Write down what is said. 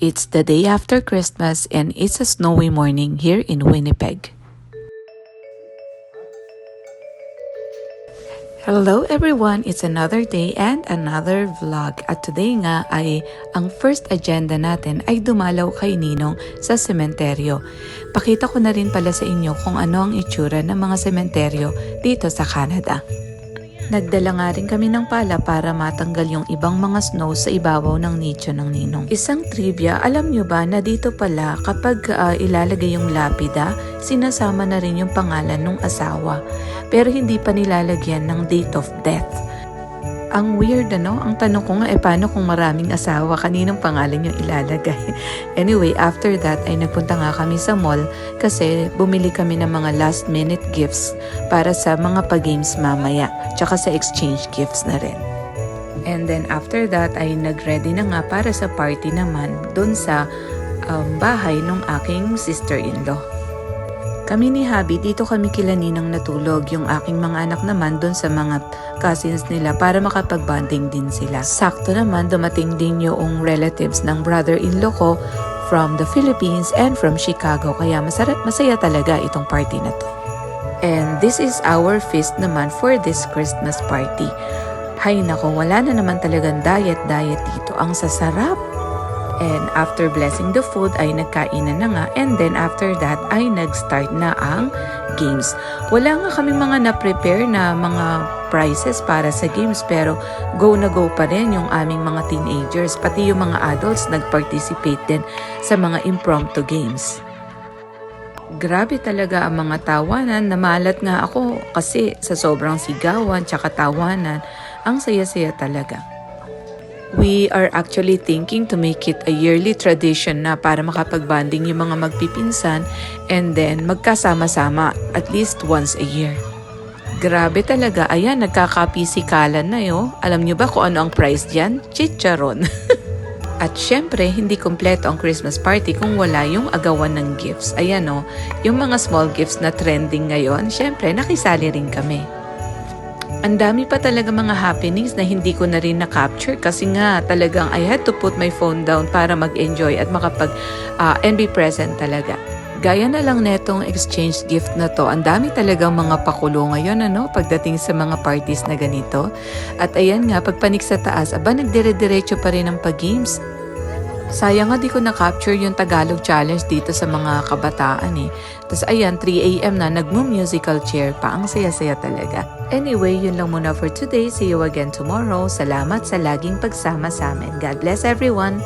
It's the day after Christmas and it's a snowy morning here in Winnipeg. Hello everyone! It's another day and another vlog. At today nga ay ang first agenda natin ay dumalaw kay Ninong sa sementeryo. Pakita ko na rin pala sa inyo kung ano ang itsura ng mga sementeryo dito sa Canada. Nagdala nga rin kami ng pala para matanggal yung ibang mga snow sa ibabaw ng nicho ng Ninong. Isang trivia, alam nyo ba na dito pala kapag ilalagay yung lapida, sinasama na rin yung pangalan ng asawa. Pero hindi pa nilalagyan ng date of death. Ang weird ano? Ang tanong ko nga paano kung maraming asawa, kaninong pangalan yung ilalagay? Anyway, after that ay nagpunta nga kami sa mall kasi bumili kami ng mga last minute gifts para sa mga pag-games mamaya, tsaka sa exchange gifts na rin. And then after that ay nag-ready na nga para sa party naman doon sa bahay ng aking sister-in-law. Kami ni Habi, dito kami kila Ninang natulog. Yung aking mga anak naman doon sa mga cousins nila para makapag-bonding din sila. Sakto naman, dumating din yung relatives ng brother-in-law ko from the Philippines and from Chicago. Kaya masaya talaga itong party na to. And this is our feast naman for this Christmas party. Hay nako, wala na naman talagang diet dito. Ang sasarap! And after blessing the food ay nagkainan na nga, and then after that ay nag-start na ang games. Wala nga kami mga na-prepare na mga prizes para sa games, pero go na go pa rin yung aming mga teenagers, pati yung mga adults nag-participate din sa mga impromptu games. Grabe talaga ang mga tawanan, namalat nga ako kasi sa sobrang sigawan tsaka tawanan, ang saya-saya talaga. We are actually thinking to make it a yearly tradition na para makapag-bonding yung mga magpipinsan and then magkasama-sama at least once a year. Grabe talaga, ayan, nagkakapisikalan na yo. Alam nyo ba kung ano ang prize dyan? Chicharon. At syempre, hindi kompleto ang Christmas party kung wala yung agawan ng gifts. Ayan o, yung mga small gifts na trending ngayon, syempre nakisali rin kami. Ang dami pa talaga mga happenings na hindi ko na rin na-capture kasi nga talagang I had to put my phone down para mag-enjoy at and be present talaga. Gaya na lang netong exchange gift na to, ang dami talagang mga pakulo ngayon pagdating sa mga parties na ganito. At ayan nga, pagpanik sa taas, nagdire-diretso pa rin ang pag-games. Sayang nga di ko na-capture yung Tagalog challenge dito sa mga kabataan eh. Tapos ayan, 3 AM na, nagmo-musical chair pa. Ang saya-saya talaga. Anyway, yun lang muna for today. See you again tomorrow. Salamat sa laging pagsama sa amin. God bless everyone!